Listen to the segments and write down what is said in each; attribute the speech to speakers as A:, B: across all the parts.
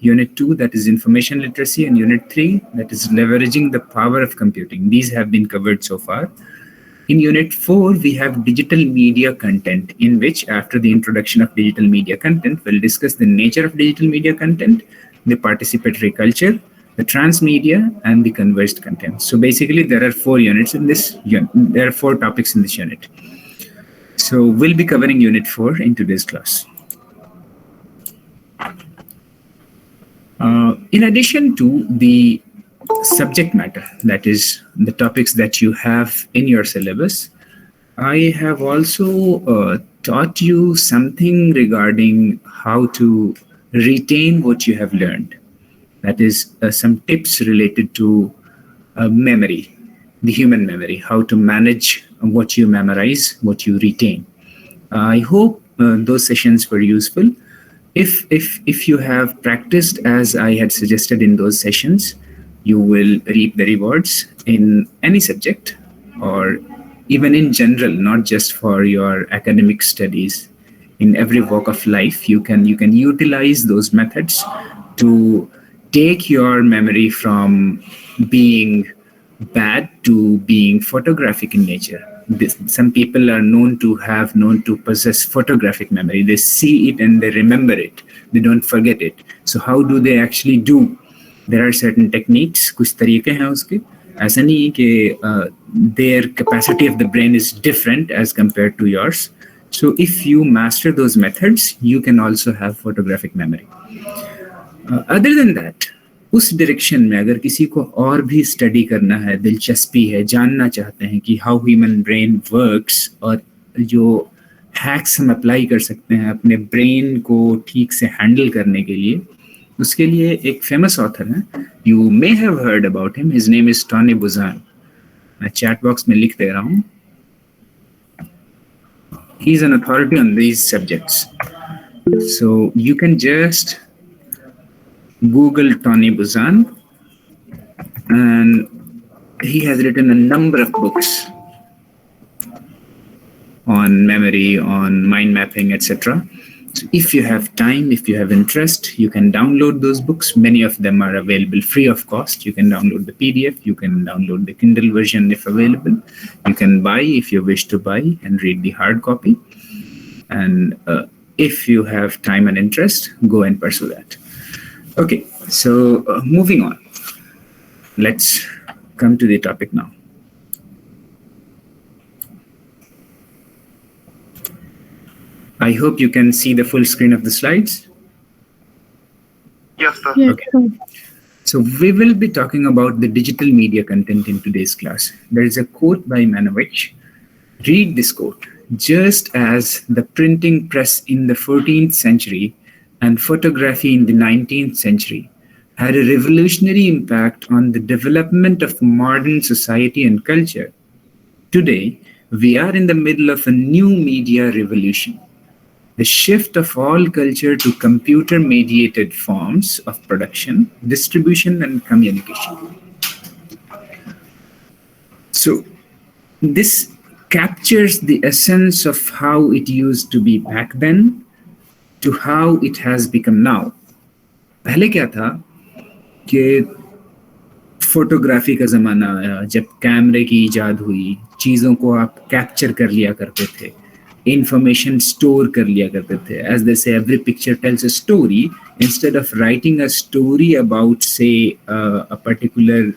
A: Unit 2, that is information literacy, and Unit 3, that is leveraging the power of computing. These have been covered so far. In Unit 4, we have digital media content, in which, after the introduction of digital media content, we'll discuss the nature of digital media content, the participatory culture, the transmedia, and the converged content. So basically, there are 4 units in this unit. There are 4 topics in this unit. So we'll be covering Unit 4 in today's class. In addition to the subject matter, that is the topics that you have in your syllabus, I have also taught you something regarding how to retain what you have learned. That is some tips related to memory, the human memory, how to manage what you memorize, what you retain. I hope those sessions were useful. If you have practiced as I had suggested in those sessions, you will reap the rewards in any subject, or even in general, not just for your academic studies. In every walk of life, you can utilize those methods to take your memory from being bad to being photographic in nature. Some people are known to possess photographic memory. They see it and they remember it. They don't forget it. So how do they actually do? There are certain techniques, कुछ तरीके हैं उसके. ऐसा नहीं है कि their capacity of the brain is different as compared to yours. So if you master those methods, you can also have photographic memory. Other than that, उस direction में अगर किसी को और भी स्टडी करना है, दिलचस्पी है, जानना चाहते हैं कि हाउ ह्यूमन ब्रेन वर्क्स, और जो हैक्स हम अप्लाई कर सकते हैं अपने ब्रेन को ठीक से हैंडल करने के लिए, उसके लिए एक फेमस ऑथर है, you may have heard about him. His name is Tony Buzan. मैं चैट बॉक्स में लिख दे रहा हूँ. He is an authority on these subjects. So you can just Google Tony Buzan, and he has written a number of books on memory, on mind mapping, etc. So if you have time, if you have interest, you can download those books. Many of them are available free of cost. You can download the PDF, you can download the Kindle version if available. You can buy if you wish to buy and read the hard copy. And if you have time and interest, go and pursue that. Okay, so moving on. Let's come to the topic now. I hope you can see the full screen of the slides.
B: Yes, sir.
A: Yes, okay. So we will be talking about the digital media content in today's class. There is a quote by Manovich. Read this quote. Just as the printing press in the 14th century and photography in the 19th century had a revolutionary impact on the development of modern society and culture, today we are in the middle of a new media revolution. The shift of all culture to computer-mediated forms of production, distribution, and communication. So this captures the essence of how it used to be back then to how it has become now. पहले क्या था कि photography का ज़माना आया, जब कैमरे की इजाद हुई, चीज़ों को आप कैप्चर कर लिया करते थे, information store कर लिया करते थे. As they say, every picture tells a story. Instead of writing a story about, say, a particular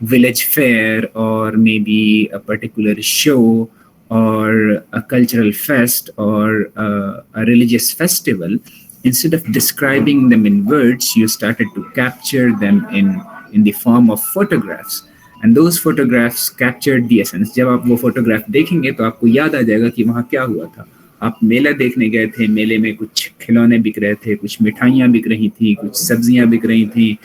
A: village fair, or maybe a particular show, or a cultural fest, or a religious festival, instead of describing them in words, you started to capture them in the form of photographs. And those photographs captured the essence. जब आप वो photograph देखेंगे तो आपको याद आ जाएगा कि वहाँ क्या हुआ था. आप मेला देखने गए थे, मेले में कुछ खिलौने बिक रहे थे, कुछ मिठाइयाँ बिक रही थी, कुछ सब्जियाँ बिक रही थी,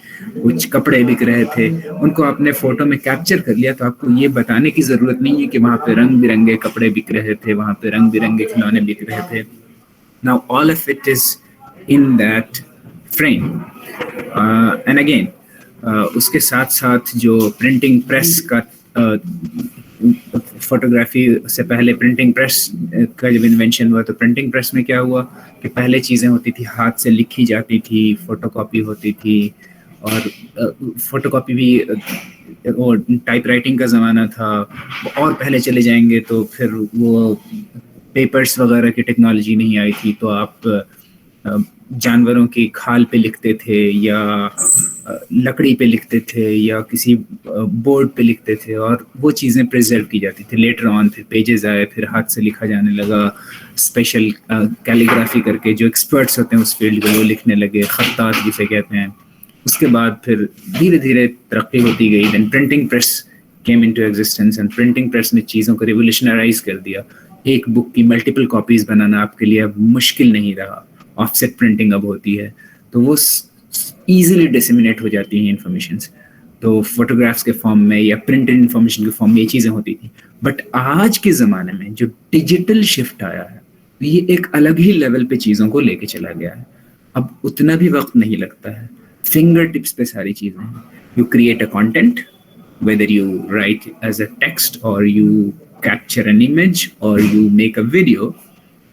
A: कुछ कपड़े बिक रहे थे. उनको आपने फोटो में कैप्चर कर लिया, तो आपको ये बताने की ज़रूरत नहीं है कि वहाँ पे रंग बिरंगे कपड़े बिक रहे थे, वहाँ पे रंग बिरंगे खिलौने बिक रहे थे. Now all of it is in that frame. And again, उसके साथ साथ जो प्रिंटिंग प्रेस का फोटोग्राफी से पहले प्रिंटिंग प्रेस का जब इन्वेंशन हुआ, तो प्रिंटिंग प्रेस में क्या हुआ कि पहले चीज़ें होती थी हाथ से लिखी जाती थी, फोटोकॉपी होती थी, और फोटोकॉपी भी वो टाइप राइटिंग का ज़माना था। और पहले चले जाएंगे तो फिर वो पेपर्स वगैरह की टेक्नोलॉजी नहीं आई थी, तो आप जानवरों की खाल पे लिखते थे या लकड़ी पे लिखते थे या किसी बोर्ड पे लिखते थे, और वो चीज़ें प्रिजर्व की जाती थी। लेटर ऑन फिर पेजेस आए, फिर हाथ से लिखा जाने लगा, स्पेशल कैलीग्राफी करके जो एक्सपर्ट्स होते हैं उस फील्ड के वो लिखने लगे, खत्तात जिसे कहते हैं। उसके बाद फिर धीरे धीरे तरक्की होती गई। Then printing press came into existence, and printing press ने चीज़ों को रिवोल्यूशनराइज कर दिया। एक बुक की मल्टीपल कॉपीज बनाना आपके लिए अब मुश्किल नहीं रहा। ऑफसेट प्रिंटिंग अब होती है, तो वो ईजिली डिसेमिनेट हो जाती हैं इंफॉर्मेशंस। तो फोटोग्राफ्स के फॉर्म में या प्रिंटेड इंफॉर्मेशन के फॉर्म में ये चीज़ें होती थी। बट आज के ज़माने में जो डिजिटल शिफ्ट आया है, ये एक अलग ही लेवल पे चीज़ों को लेके चला गया है। अब उतना भी वक्त नहीं लगता है, फिंगर टिप्स पे सारी चीज़ें हैं। You create a content, whether you write as a text or you capture an image or you make a video,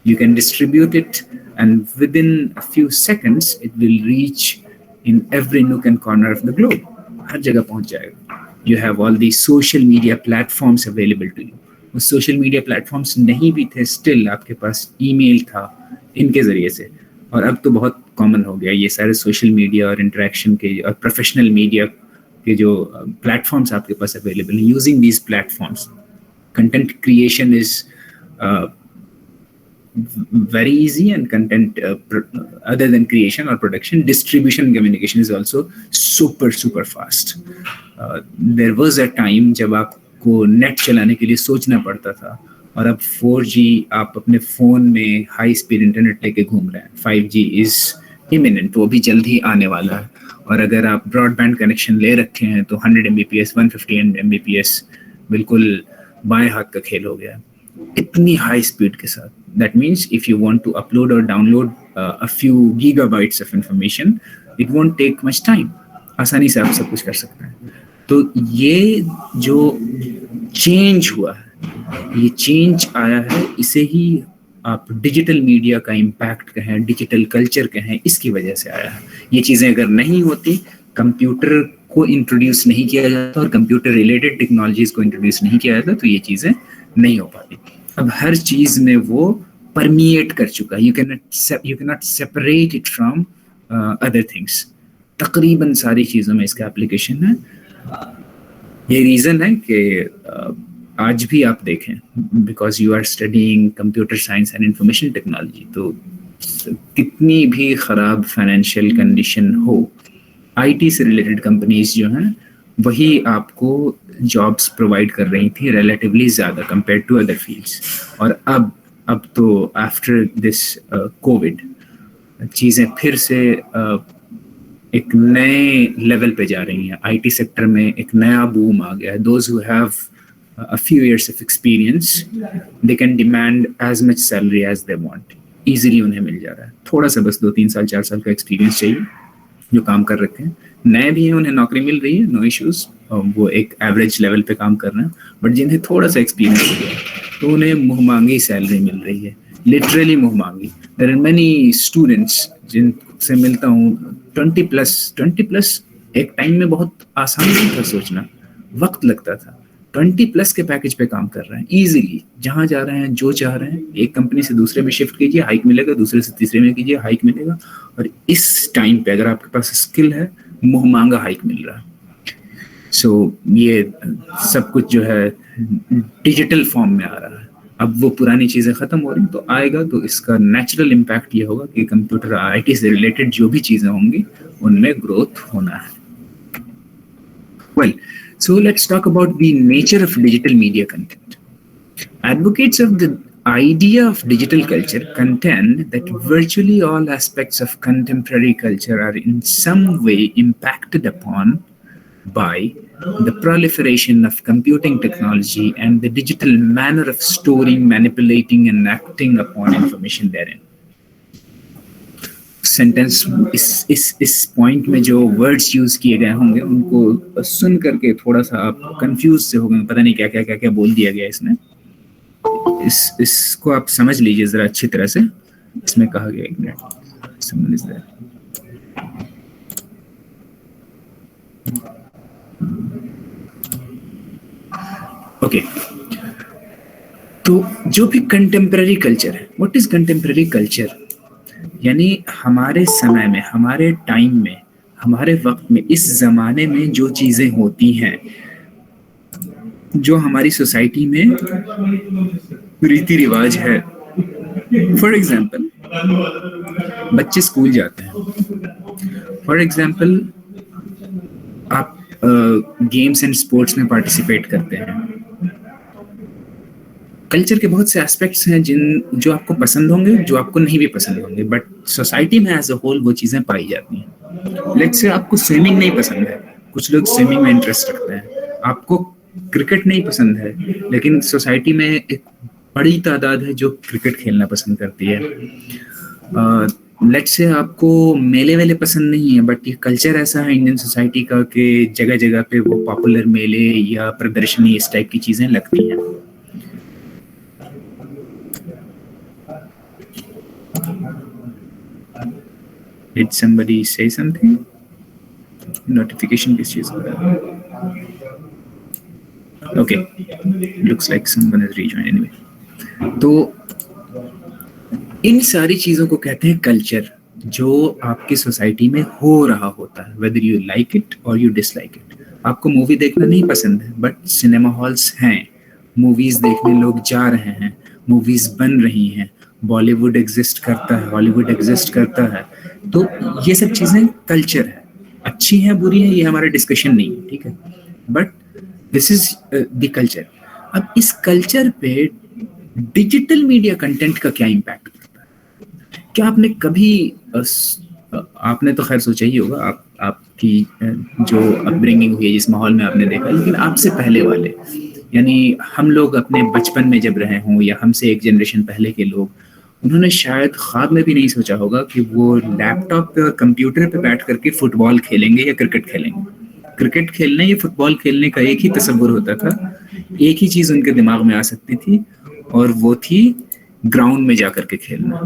A: you can distribute it, and within a few seconds it will reach in every nook and corner of the globe. हर जगह पहुंच जाएगा। You have all these social media platforms available to you. वो social media platforms नहीं भी थे, still आपके पास email था इनके जरिए से, और अब तो बहुत कॉमन हो गया ये सारे सोशल मीडिया और इंटरेक्शन के और प्रोफेशनल मीडिया के जो प्लेटफॉर्म्स आपके पास अवेलेबल हैं। Using these platforms, content creation is very easy, and content other than creation or production, distribution and communication is also super fast. There was a time जब आपको net चलाने के लिए सोचना पड़ता था, और अब 4G आप अपने फ़ोन में हाई स्पीड इंटरनेट लेके घूम रहे हैं। 5G इज़ इमिनेंट, वो भी जल्द ही आने वाला है। और अगर आप ब्रॉडबैंड कनेक्शन ले रखे हैं तो 100 Mbps 150 Mbps बिल्कुल बाएं हाथ का खेल हो गया है, इतनी हाई स्पीड के साथ। That means if you want to upload और download a few gigabytes of information, it won't take much time, आसानी से आप सब कुछ कर सकते हैं। तो ये जो चेंज हुआ है, ये चेंज आया है, इसे ही आप डिजिटल मीडिया का इम्पैक्ट कहें, डिजिटल कल्चर कहें, इसकी वजह से आया है। ये चीज़ें अगर नहीं होती, कंप्यूटर को इंट्रोड्यूस नहीं किया जाता और कंप्यूटर रिलेटेड टेक्नोलॉजीज को इंट्रोड्यूस नहीं किया जाता, तो ये चीज़ें नहीं हो पाती। अब हर चीज़ में वो परमिएट कर चुका है। You can not separate it from other things. तकरीबन सारी चीज़ों में इसका एप्लीकेशन है। ये रीज़न है कि आज भी आप देखें, because you are studying computer science and information technology, तो कितनी भी ख़राब फाइनेंशियल कंडीशन हो, आईटी से रिलेटेड कंपनीज जो हैं वही आपको जॉब्स प्रोवाइड कर रही थी रिलेटिवली ज़्यादा कंपेयर टू अदर फील्ड्स। और अब तो आफ्टर दिस कोविड चीज़ें फिर से एक नए लेवल पे जा रही हैं। आईटी सेक्टर में एक नया बूम आ गया है। Those who have a few years of experience, they can demand as much salary as they want. Easily उन्हें मिल जा रहा है। थोड़ा सा बस 2-3 साल 4 साल का एक्सपीरियंस चाहिए, जो काम कर रखे हैं। नए भी हैं, उन्हें नौकरी मिल रही है, नो इश्यूज, वो एक एवरेज लेवल पे काम कर रहे हैं। बट जिन्हें थोड़ा सा एक्सपीरियंस हो गया तो उन्हें मुँहमांगी सैलरी मिल रही है, लिटरली मुँहमांगी। देयर आर मेनी स्टूडेंट्स जिनसे मिलता हूँ 20+ एक टाइम में बहुत आसान नहीं था सोचना, वक्त लगता था। 20+ के पैकेज पे काम कर रहे हैं इजीली, जहां जा रहे हैं, जो चाह रहे हैं। एक कंपनी से दूसरे में शिफ्ट कीजिए, हाइक मिलेगा, दूसरे से तीसरे में कीजिए, हाइक मिलेगा। और इस टाइम पे अगर आपके पास स्किल है, मुंह मांगा हाइक मिल रहा है। सो ये सब कुछ जो है डिजिटल फॉर्म में आ रहा है। अब वो पुरानी चीज़ें ख़त्म हो रही, तो आएगा तो इसका नेचुरल इम्पैक्ट ये होगा कि कंप्यूटर आईटी से रिलेटेड जो भी चीज़ें होंगी उनमें ग्रोथ होना है। Well, so let's talk about the nature of digital media content. Advocates of the idea of digital culture contend that virtually all aspects of contemporary culture are in some way impacted upon by the proliferation of computing technology and the digital manner of storing, manipulating, and acting upon information therein. Sentence इस point में जो words use किए गए होंगे उनको सुन करके थोड़ा सा आप कंफ्यूज से हो गए, पता नहीं क्या क्या क्या क्या बोल दिया गया इसमें। इसको आप समझ लीजिए जरा अच्छी तरह से। इसमें कहा गया, एक minute, someone is there. Okay, तो जो भी कंटेम्पररी कल्चर है, व्हाट इज कंटेम्पररी कल्चर? यानी हमारे समय में, हमारे टाइम में, हमारे वक्त में, इस जमाने में जो चीजें होती हैं, जो हमारी सोसाइटी में रीति रिवाज है। फॉर एग्जाम्पल, बच्चे स्कूल जाते हैं। फॉर एग्जाम्पल, आप गेम्स एंड स्पोर्ट्स में पार्टिसिपेट करते हैं। कल्चर के बहुत से एस्पेक्ट्स हैं जो आपको पसंद होंगे, जो आपको नहीं भी पसंद होंगे, बट सोसाइटी में एज अ होल वो चीजें पाई जाती हैं। लेट्स से आपको स्विमिंग नहीं पसंद है, कुछ लोग स्विमिंग में इंटरेस्ट रखते हैं। आपको क्रिकेट नहीं पसंद है, लेकिन सोसाइटी में एक बड़ी तादाद है जो क्रिकेट खेलना पसंद करती है। लेट्स से आपको मेले वेले पसंद नहीं है, बट ये कल्चर ऐसा है इंडियन सोसाइटी का कि जगह जगह पे वो पॉपुलर मेले या प्रदर्शनी इस टाइप की चीजें लगती हैं। Did somebody say something? Notification किस चीज का? Okay, looks like someone has rejoined anyway. तो इन सारी चीजों को कहते हैं कल्चर, जो आपकी सोसाइटी में हो रहा होता है, whether you like it or you dislike it. आपको मूवी देखना नहीं पसंद है, बट सिनेमा हॉल्स हैं, मूवीज देखने लोग जा रहे हैं, मूवीज बन रही हैं, बॉलीवुड एग्जिस्ट करता है, हॉलीवुड एग्जिस्ट करता है। तो ये सब चीजें कल्चर है, अच्छी है बुरी है ये हमारा डिस्कशन नहीं है, ठीक है, but this is the culture. अब इस कल्चर पे डिजिटल मीडिया कंटेंट का क्या इम्पैक्ट पड़ता है? क्या आपने कभी आपने तो खैर सोचा ही होगा, आपकी जो अपब्रिंगिंग हुई है, जिस माहौल में आपने देखा, लेकिन आपसे पहले वाले, यानी हम लोग अपने बचपन में जब रहे हों, या हमसे एक जनरेशन पहले के लोग, उन्होंने शायद ख्वाब में भी नहीं सोचा होगा कि वो लैपटॉप पे और कंप्यूटर पे बैठ करके फुटबॉल खेलेंगे या क्रिकेट खेलेंगे। क्रिकेट खेलने या फुटबॉल खेलने का एक ही तस्वुर होता था, एक ही चीज उनके दिमाग में आ सकती थी, और वो थी ग्राउंड में जाकर के खेलना।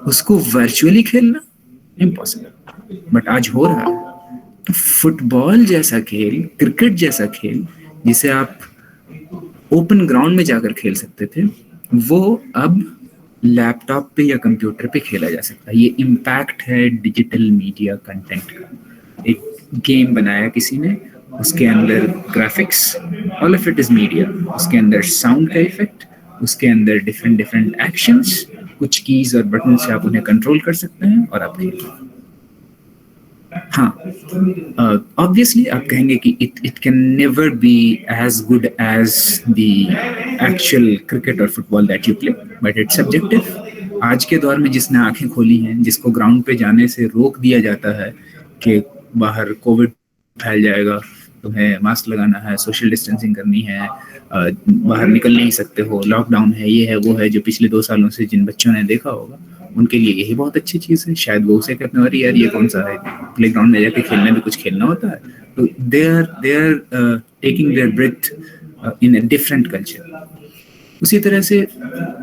A: उसको वर्चुअली खेलना इम्पॉसिबल, बट आज हो रहा है। तो फुटबॉल जैसा खेल, क्रिकेट जैसा खेल, जिसे आप ओपन ग्राउंड में जाकर खेल सकते थे, वो अब लैपटॉप पे या कंप्यूटर पे खेला जा सकता है। ये इम्पैक्ट है डिजिटल मीडिया कंटेंट का। एक गेम बनाया किसी ने, उसके अंदर graphics, all of it is media, उसके अंदर साउंड का इफेक्ट, उसके अंदर डिफरेंट डिफरेंट एक्शंस, कुछ कीज और बटन से आप उन्हें कंट्रोल कर सकते हैं और आप खेल। हाँ, ऑब्वियसली आप कहेंगे कि it can never be as good as the actual cricket और football that you play, but it's subjective. आज के दौर में जिसने आंखें खोली हैं, जिसको ग्राउंड पे जाने से रोक दिया जाता है कि बाहर कोविड फैल जाएगा, तुम्हें मास्क लगाना है, सोशल डिस्टेंसिंग करनी है, बाहर निकल नहीं सकते हो, लॉकडाउन है, ये है वो है, जो पिछले 2 सालों से जिन बच्चों ने देखा होगा, उनके लिए यही बहुत अच्छी चीज है। शायद वो उसे कहते हैं, अरे यार ये कौन सा है, प्ले ग्राउंड में जाके खेलने में कुछ खेलना होता है। तो they are taking their breath in a different culture. उसी तरह से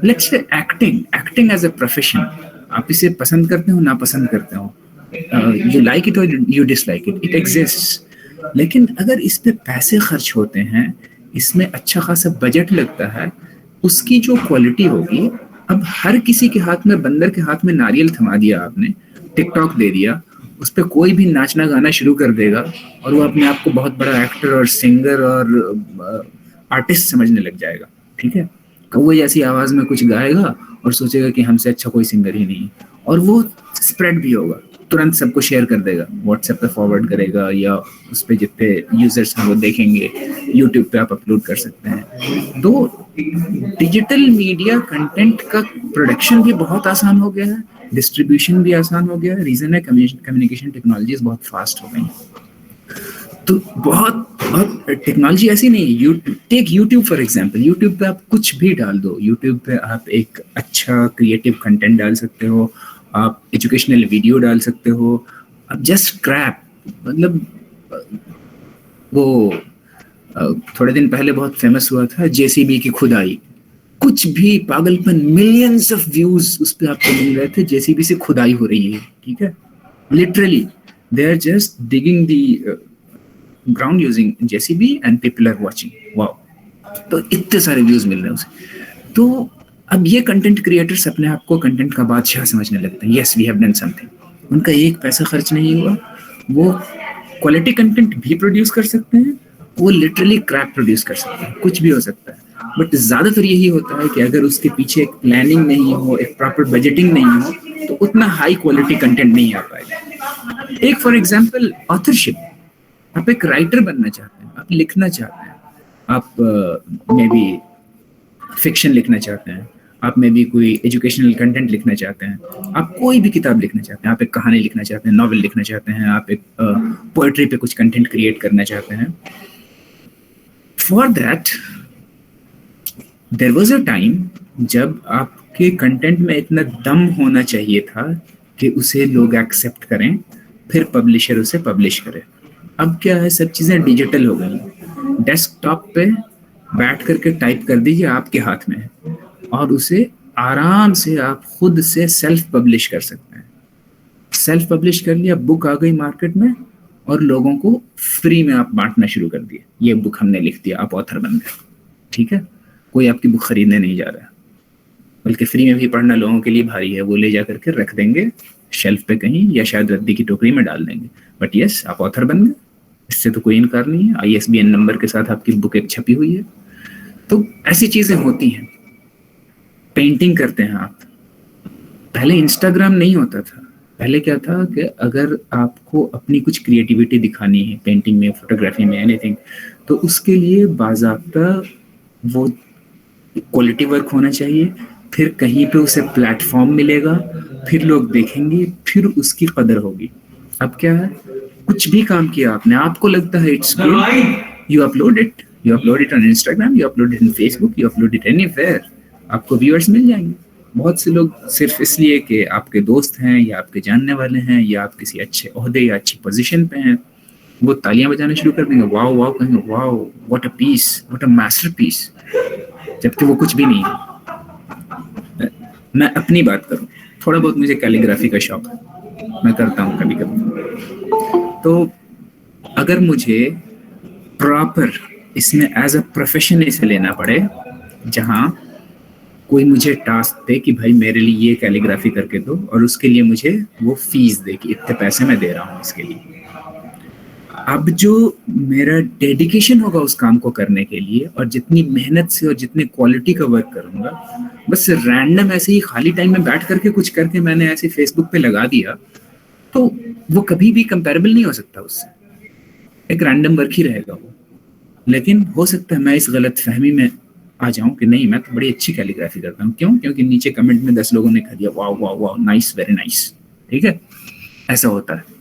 A: let's say acting as a profession, आप इसे पसंद करते हो ना पसंद करते हो, यू लाइक इट और you dislike it, it exist. लेकिन अगर इस पे पैसे खर्च होते हैं, इसमें अच्छा खासा बजट लगता है, उसकी जो क्वालिटी होगी, अब हर किसी के हाथ में, बंदर के हाथ में नारियल थमा दिया आपने, टिकटॉक दे दिया, उस पर कोई भी नाचना गाना शुरू कर देगा और वो अपने आप को बहुत बड़ा एक्टर और सिंगर और आर्टिस्ट समझने लग जाएगा, ठीक है। कौवे जैसी आवाज में कुछ गाएगा और सोचेगा कि हमसे अच्छा कोई सिंगर ही नहीं, और वो स्प्रेड भी होगा, तुरंत सबको शेयर कर देगा, व्हाट्सएप पे फॉरवर्ड करेगा, या उस पर जितने यूजर्स हैं वो देखेंगे, यूट्यूब पे आप अपलोड कर सकते हैं। तो डिजिटल मीडिया कंटेंट का प्रोडक्शन भी बहुत आसान हो गया है, डिस्ट्रीब्यूशन भी आसान हो गया है। रीजन है कम्युनिकेशन टेक्नोलॉजीज बहुत फास्ट हो गई। तो बहुत टेक्नोलॉजी ऐसी नहीं है। Take YouTube for example, YouTube पे आप कुछ भी डाल दो, यूट्यूब पे आप एक अच्छा क्रिएटिव कंटेंट डाल सकते हो आप एजुकेशनल वीडियो डाल सकते हो, आप जस्ट स्क्रैप, मतलब वो थोड़े दिन पहले बहुत फेमस हुआ था जेसीबी की खुदाई, कुछ भी पागलपन, मिलियंस ऑफ व्यूज उस पे आपको मिल रहे थे, जेसीबी से खुदाई हो रही है, ठीक है, literally they are just digging the ground using JCB and people are watching, wow, तो इतने सारे व्यूज मिल रहे हैं उसे। तो अब ये कंटेंट क्रिएटर्स अपने आप को कंटेंट का बादशाह समझने लगते हैं, yes we have done something, उनका एक पैसा खर्च नहीं हुआ, वो क्वालिटी कंटेंट भी प्रोड्यूस कर सकते हैं, वो लिटरली क्रैप प्रोड्यूस कर सकते हैं, कुछ भी हो सकता है, बट ज्यादातर यही होता है कि अगर उसके पीछे एक प्लानिंग नहीं हो, एक प्रॉपर बजटिंग नहीं हो, तो उतना हाई क्वालिटी कंटेंट नहीं आ पाएगा। एक फॉर एग्जाम्पल ऑथरशिप, आप एक राइटर बनना चाहते हैं, आप लिखना चाहते हैं, आप मे बी फिक्शन लिखना चाहते हैं, आप में भी कोई एजुकेशनल कंटेंट लिखना चाहते हैं, आप कोई भी किताब लिखना चाहते हैं, आप एक कहानी लिखना चाहते हैं, नॉवेल लिखना चाहते हैं, आप एक पोएट्री पे कुछ कंटेंट क्रिएट करना चाहते हैं, for that there was a time जब आपके कंटेंट में इतना दम होना चाहिए था कि उसे लोग एक्सेप्ट करें, फिर पब्लिशर उसे पब्लिश करे। अब क्या है, सब चीज़ें डिजिटल हो गई, डेस्कटॉप पे बैठ करके टाइप कर दीजिए, आपके हाथ में है, और उसे आराम से आप खुद से सेल्फ पब्लिश कर सकते हैं। सेल्फ पब्लिश कर लिया, बुक आ गई मार्केट में, और लोगों को फ्री में आप बांटना शुरू कर दिए, ये बुक हमने लिख दिया, आप ऑथर बन गए, ठीक है, कोई आपकी बुक खरीदने नहीं जा रहा है, बल्कि फ्री में भी पढ़ना लोगों के लिए भारी है, वो ले जा करके रख देंगे शेल्फ पे कहीं, या शायद रद्दी की टोकरी में डाल देंगे, बट यस आप ऑथर बन गए, इससे तो कोई इनकार नहीं है, ISBN नंबर के साथ आपकी बुक एक छपी हुई है। तो ऐसी चीजें होती हैं। पेंटिंग करते हैं आप, पहले इंस्टाग्राम नहीं होता था, पहले क्या था कि अगर आपको अपनी कुछ क्रिएटिविटी दिखानी है पेंटिंग में, फोटोग्राफी में, एनीथिंग, तो उसके लिए बाज़ाब्ता वो क्वालिटी वर्क होना चाहिए, फिर कहीं पे उसे प्लेटफॉर्म मिलेगा, फिर लोग देखेंगे, फिर उसकी कदर होगी। अब क्या है, कुछ भी काम किया आपने, आपको लगता है it's good, you upload it on Instagram, you upload it in Facebook, you upload it anywhere, आपको व्यूअर्स मिल जाएंगे। बहुत से लोग सिर्फ इसलिए कि आपके दोस्त हैं या आपके जानने वाले हैं या आप किसी अच्छे ओहदे या अच्छी पोजीशन पे हैं, वो तालियां बजाना शुरू कर देंगे, वाओ वाओ कहेंगे, wow what a piece, what a masterpiece, जबकि वो कुछ भी नहीं है। मैं अपनी बात करूं, थोड़ा बहुत मुझे कैलीग्राफी का शौक है, मैं करता हूं कभी कभी, तो अगर मुझे प्रॉपर इसमें एज अ प्रोफेशन इसे लेना पड़े, जहां कोई मुझे टास्क दे कि भाई मेरे लिए ये कैलीग्राफी करके दो, और उसके लिए मुझे वो फीस दे कि इतने पैसे मैं दे रहा हूँ इसके लिए, अब जो मेरा डेडिकेशन होगा उस काम को करने के लिए, और जितनी मेहनत से और जितने क्वालिटी का वर्क करूंगा, बस रैंडम ऐसे ही खाली टाइम में बैठ करके कुछ करके मैंने ऐसे फेसबुक पे लगा दिया, तो वो कभी भी कंपैरेबल नहीं हो सकता उससे, एक रैंडम वर्क ही रहेगा वो। लेकिन हो सकता है मैं इस गलत फहमी में आ जाऊं कि नहीं मैं तो बड़ी अच्छी कैलीग्राफी करता हूं, क्यों, क्योंकि नीचे कमेंट में 10 लोगों ने कह दिया wow wow wow, nice, very nice, ठीक है, ऐसा होता है।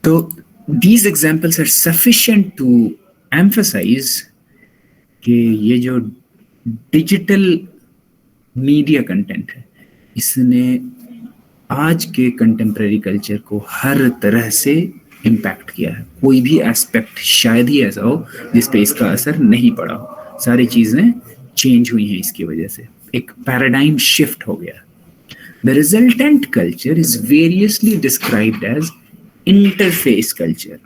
A: तो these examples are sufficient to emphasize कि ये जो डिजिटल मीडिया कंटेंट है, इसने आज के कंटेम्प्रेरी कल्चर को हर तरह से इम्पैक्ट किया है। कोई भी एस्पेक्ट शायद ही ऐसा हो जिस पे इसका असर नहीं पड़ा हो, सारी चीजें चेंज हुई हैं इसकी वजह से, एक पैराडाइम शिफ्ट हो गया। The resultant culture is variously described as interface culture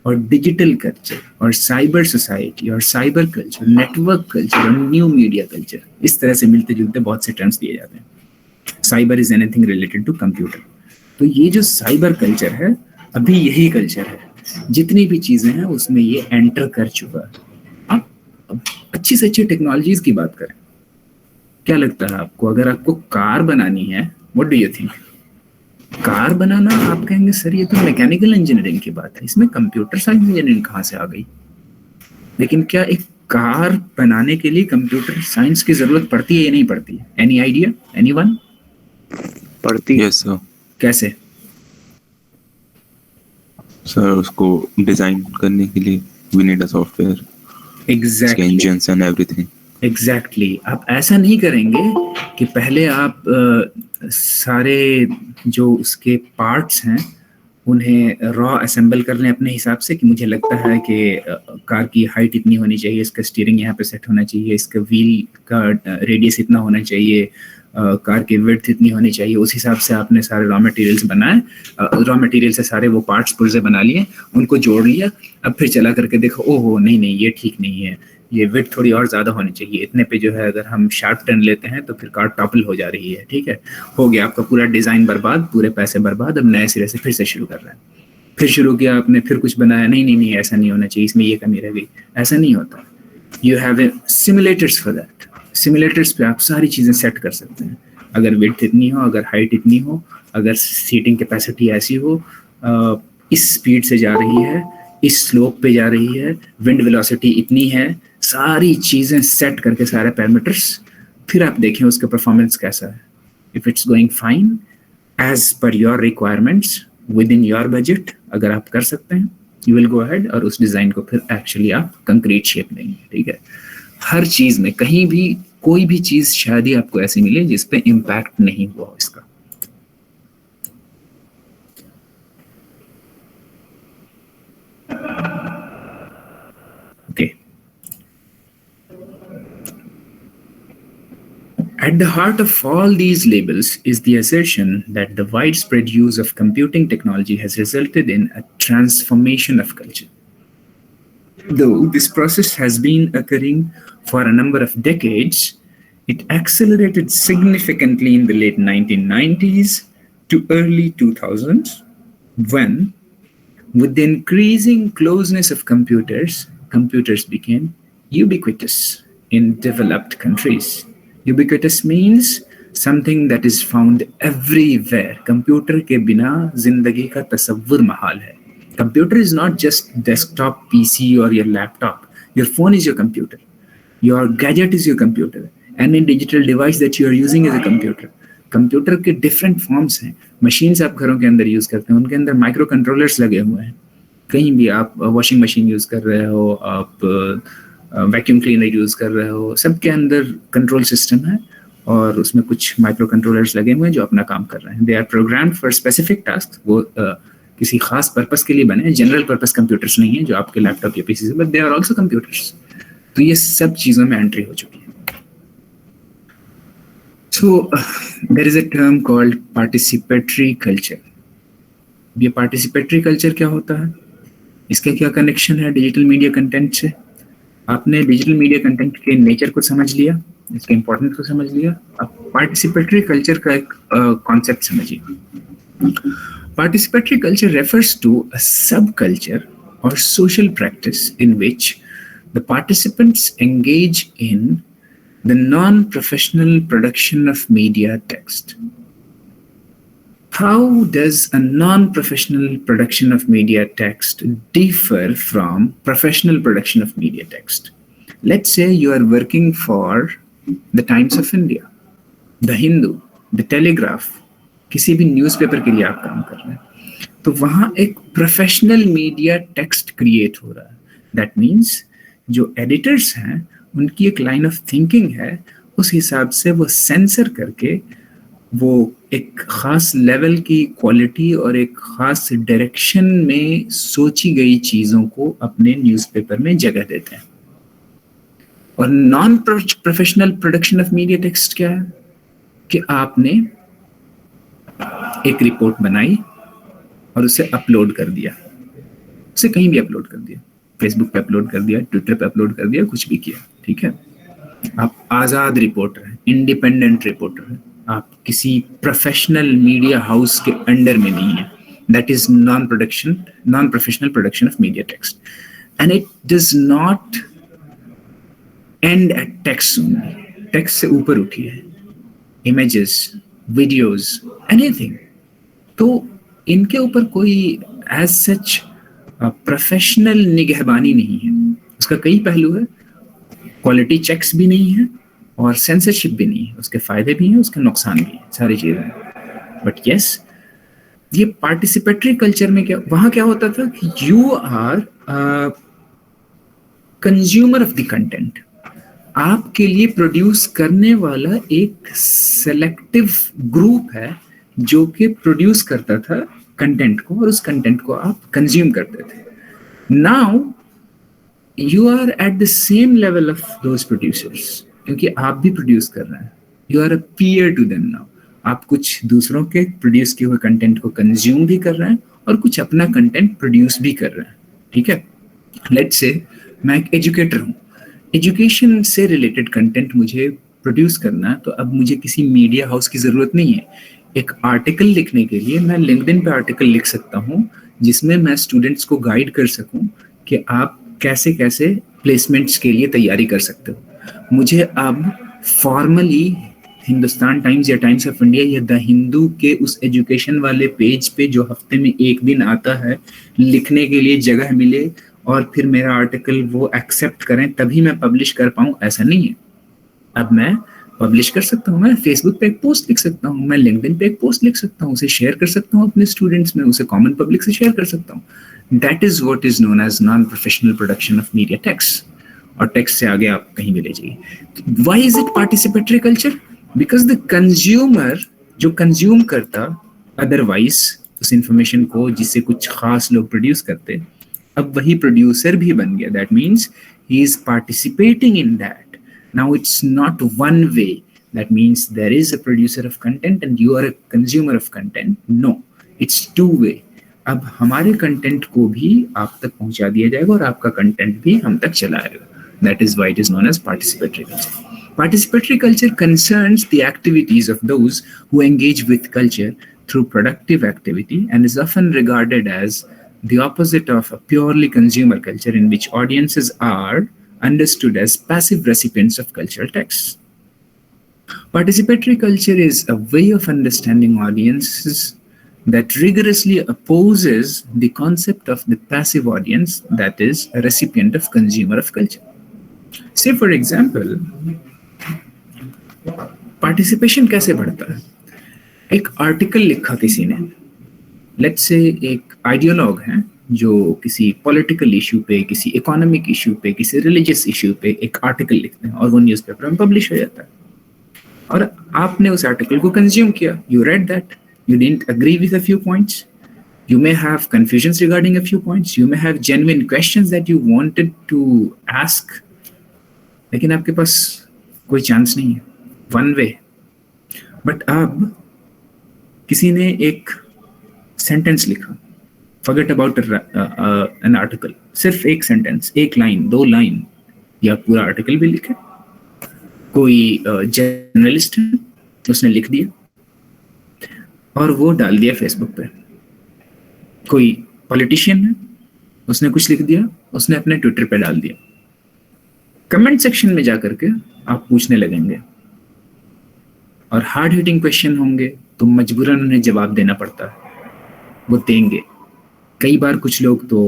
A: और digital culture और cyber society और cyber culture, network culture और new media culture, इस तरह से मिलते जुलते बहुत से टर्म्स दिए जाते हैं। Cyber is anything related to computer. तो ये जो साइबर कल्चर है, अभी यही कल्चर है, जितनी भी चीजें हैं उसमें ये एंटर कर चुका है। अब अच्छी से अच्छी टेक्नोलॉजीज की बात करें, क्या लगता है आपको, अगर आपको कार बनानी है, what do you think, car बनाना आप कहेंगे सर ये तो मैकेनिकल इंजीनियरिंग की बात है, इसमें कंप्यूटर साइंस इंजीनियरिंग कहाँ से आ गई। लेकिन क्या एक कार बनाने के लिए कंप्यूटर साइंस की जरूरत पड़ती है या नहीं पड़ती है? Any idea, anyone?
B: पड़ती है सर।
A: कैसे
B: सर? उसको डिजाइन करने के लिए we need a software,
A: exactly,
B: engines and everything.
A: Exactly. आप ऐसा नहीं करेंगे कि पहले आप सारे जो उसके पार्ट्स हैं उन्हें रॉ असेंबल कर लें अपने हिसाब से कि मुझे लगता है कि कार की हाइट इतनी होनी चाहिए, इसका स्टीयरिंग यहाँ पे सेट होना चाहिए, इसका व्हील का रेडियस इतना होना चाहिए, कार की विड्थ इतनी होनी चाहिए। उस हिसाब से आपने सारे रॉ मटेरियल्स बनाए, रॉ मटेरियल से सारे वो पार्ट्स पुर्जे बना लिए, उनको जोड़ लिया। अब फिर चला करके देखो, ओहो नहीं नहीं ये ठीक नहीं है, ये विड्थ थोड़ी और ज़्यादा होनी चाहिए, इतने पे जो है अगर हम शार्प टर्न लेते हैं तो फिर कार टॉपल हो जा रही है। ठीक है, हो गया आपका पूरा डिज़ाइन बर्बाद, पूरे पैसे बर्बाद। अब नए सिरे से फिर से शुरू कर रहे हैं। फिर शुरू किया आपने, फिर कुछ बनाया, नहीं नहीं नहीं ऐसा नहीं होना चाहिए, इसमें ये कमी रह गई। ऐसा नहीं होता। You have simulators for that. Simulators पे आप सारी चीज़ें सेट कर सकते हैं। अगर विड्थ इतनी हो, अगर हाइट इतनी हो, अगर सीटिंग कैपेसिटी ऐसी हो, इस स्पीड से जा रही है, इस स्लोप पे जा रही है, विंड वेलोसिटी इतनी है, सारी चीज़ें सेट करके सारे पैरामीटर्स, फिर आप देखें उसका परफॉर्मेंस कैसा है। If it's going fine as per your requirements within your budget, अगर आप कर सकते हैं, यू विल गो अहेड और उस डिज़ाइन को फिर एक्चुअली आप कंक्रीट शेप देंगे। ठीक है, हर चीज़ में कहीं भी कोई भी चीज़ शायद ही आपको ऐसी मिले जिस पे इम्पैक्ट नहीं हुआ हो इसका। Okay. At the heart of all these labels is the assertion that the widespread use of computing technology has resulted in a transformation of culture. Though this process has been occurring for a number of decades, it accelerated significantly in the late 1990s to early 2000s, when, with the increasing closeness of computers became ubiquitous in developed countries. Ubiquitous means something that is found everywhere. Computer के बिना जिंदगी का तसव्वुर महाल है. Computer is not just desktop PC or your laptop. Your phone is your computer. Your gadget is your computer. Any digital device that you are using is a computer. Computer के different forms हैं। Machines आप घरों के अंदर use करते हैं, उनके अंदर माइक्रो कंट्रोलर्स लगे हुए हैं। कहीं भी आप वॉशिंग मशीन यूज़ कर रहे हो, आप वैक्यूम क्लीनर यूज़ कर रहे हो, सबके अंदर कंट्रोल सिस्टम है और उसमें कुछ माइक्रो कंट्रोलर्स लगे हुए हैं जो अपना काम कर रहे हैं। They are programmed for specific task. वो किसी खास पर्पस के लिए बने हैं। जनरल पर्पस कंप्यूटर्स नहीं है जो आपके लैपटॉप या पीसी से, but they are also computers. तो ये सब चीज़ों में एंट्री हो चुकी है। So there is a term called participatory culture. ये participatory culture क्या होता है? इसका क्या कनेक्शन है डिजिटल मीडिया कंटेंट से? आपने डिजिटल मीडिया कंटेंट के नेचर को समझ लिया, इसके इम्पोर्टेंस को समझ लिया। अब पार्टिसिपेटरी कल्चर का एक कॉन्सेप्ट समझिए। Participatory culture refers to a subculture और social practice in which the participants engage in the non-professional production of media text. How does a non-professional production of media text differ from professional production of media text? Let's say you are working for the Times of India, the Hindu, the Telegraph, किसी भी newspaper के लिए आप काम कर रहे हैं, तो वहाँ एक प्रोफेशनल मीडिया टेक्स्ट क्रिएट हो रहा है। दैट मीन्स जो एडिटर्स हैं उनकी एक लाइन ऑफ थिंकिंग है, उस हिसाब से वो सेंसर करके वो एक खास लेवल की क्वालिटी और एक खास डायरेक्शन में सोची गई चीज़ों को अपने न्यूज़पेपर में जगह देते हैं। और non professional production of media text क्या है कि आपने एक रिपोर्ट बनाई और उसे अपलोड कर दिया, उसे कहीं भी अपलोड कर दिया, फेसबुक पे अपलोड कर दिया, ट्विटर पे अपलोड कर दिया, कुछ भी किया। ठीक है, आप आज़ाद रिपोर्टर हैं, इंडिपेंडेंट रिपोर्टर हैं, आप किसी प्रोफेशनल मीडिया हाउस के अंडर में नहीं है। That is non professional production of media text, and it does not end at text only. Text से ऊपर उठी है, इमेजेस, वीडियोस, एनीथिंग। तो इनके ऊपर कोई एज सच प्रोफेशनल निगहबानी नहीं है। उसका कई पहलू है, क्वालिटी चेक्स भी नहीं है और सेंसरशिप भी नहीं है। उसके फायदे भी हैं, उसके नुकसान भी हैं, सारी चीजें। बट यस, ये पार्टिसिपेटरी कल्चर में क्या वहां क्या होता था कि you are consumer of the content. आपके लिए प्रोड्यूस करने वाला एक सेलेक्टिव ग्रुप है जो कि प्रोड्यूस करता था कंटेंट को, और उस कंटेंट को आप कंज्यूम करते थे। Now you are at the same level of those producers, क्योंकि आप भी प्रोड्यूस कर रहे हैं। You are a peer to them now. आप कुछ दूसरों के प्रोड्यूस किए हुए कंटेंट को कंज्यूम भी कर रहे हैं और कुछ अपना कंटेंट प्रोड्यूस भी कर रहे हैं। ठीक है, लेट्स से मैं एक एजुकेटर हूँ, एजुकेशन से रिलेटेड कंटेंट मुझे प्रोड्यूस करना है, तो अब मुझे किसी मीडिया हाउस की ज़रूरत नहीं है। एक आर्टिकल लिखने के लिए मैं लिंक्डइन पे आर्टिकल लिख सकता हूँ जिसमें मैं स्टूडेंट्स को गाइड कर सकूँ कि आप कैसे कैसे प्लेसमेंट्स के लिए तैयारी कर सकते हो। मुझे अब फॉर्मली हिंदुस्तान टाइम्स या टाइम्स ऑफ इंडिया या द हिंदू के उस एजुकेशन वाले पेज पे जो हफ्ते में एक दिन आता है लिखने के लिए जगह मिले और फिर मेरा आर्टिकल वो एक्सेप्ट करें तभी मैं पब्लिश कर पाऊँ, ऐसा नहीं है। अब मैं पब्लिश कर सकता हूँ, मैं फेसबुक पे एक पोस्ट लिख सकता हूँ, मैं लिंक्डइन पे एक पोस्ट लिख सकता हूँ, उसे शेयर कर सकता हूँ अपने स्टूडेंट्स में, उसे कॉमन पब्लिक से शेयर कर सकता हूँ। That is what is known as non professional production of media text, और टेक्स्ट से आगे आप कहीं भी ले जाइए। Why is it participatory culture? Because the consumer जो कंज्यूम करता अदरवाइज उस इंफॉर्मेशन को जिससे कुछ खास लोग प्रोड्यूस करते, अब वही प्रोड्यूसर भी बन गया। That means he is participating in that. Now it's not one way. That means there is a producer of content and you are a consumer of content. No, it's two way. अब हमारे content को भी आप तक पहुंचा दिया जाएगा और आपका कंटेंट भी हम तक चलाएगा. That is why it is known as participatory culture. Participatory culture concerns the activities of those who engage with culture through productive activity and is often regarded as the opposite of a purely consumer culture in which audiences are understood as passive recipients of cultural texts. Participatory culture is a way of understanding audiences that rigorously opposes the concept of the passive audience, that is, a recipient of consumer of culture. Say, for example, participation कैसे बढ़ता है? एक article लिखा किसी ने, let's say एक ideologue है जो किसी पॉलिटिकल इशू पे, किसी इकोनॉमिक इशू पे, किसी रिलीजियस इशू पे एक आर्टिकल लिखते हैं और वो न्यूज़पेपर में पब्लिश हो जाता है, और आपने उस आर्टिकल को कंज्यूम किया, you read that, you didn't agree with a few points, you may have confusions regarding a few points, you may have genuine questions that you wanted to ask, लेकिन आपके पास कोई चांस नहीं है, one way. But अब किसी ने एक sentence लिखा, forget about an article, सिर्फ एक सेंटेंस, एक लाइन, दो लाइन, या पूरा आर्टिकल भी लिखे। कोई जर्नलिस्ट है, उसने लिख दिया और वो डाल दिया फेसबुक पे। कोई पॉलिटिशियन है, उसने कुछ लिख दिया, उसने अपने ट्विटर पे डाल दिया। कमेंट सेक्शन में जाकर के आप पूछने लगेंगे और हार्ड हिटिंग क्वेश्चन होंगे तो मजबूरन उन्हें जवाब देना पड़ता है, वो देंगे। कई बार कुछ लोग तो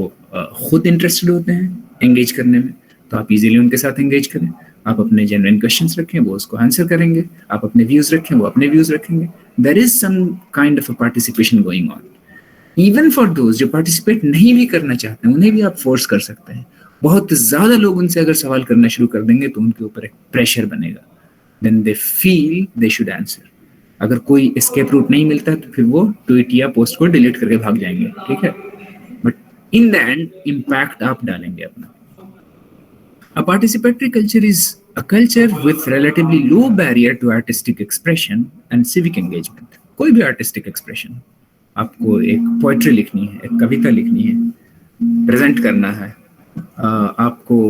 A: खुद इंटरेस्टेड होते हैं एंगेज करने में, तो आप इजीली उनके साथ एंगेज करें। आप अपने जेन्युइन क्वेश्चंस रखें, वो उसको आंसर करेंगे। आप अपने व्यूज रखें, वो अपने व्यूज रखेंगे। There is some kind of a participation going on. Even for those जो पार्टिसिपेट नहीं भी करना चाहते हैं, उन्हें भी आप फोर्स कर सकते हैं। बहुत ज्यादा लोग उनसे अगर सवाल करना शुरू कर देंगे तो उनके ऊपर एक प्रेशर बनेगा, then they feel they should answer. अगर कोई एस्केप रूट नहीं मिलता तो फिर वो ट्वीट या पोस्ट को डिलीट करके भाग जाएंगे, ठीक है। But in the end impact आप डालेंगे अपना। A participatory culture is a culture with relatively low barrier to artistic expression and civic engagement. कोई भी artistic expression, आपको एक पोएट्री लिखनी है, एक कविता लिखनी है, प्रेजेंट करना है, आपको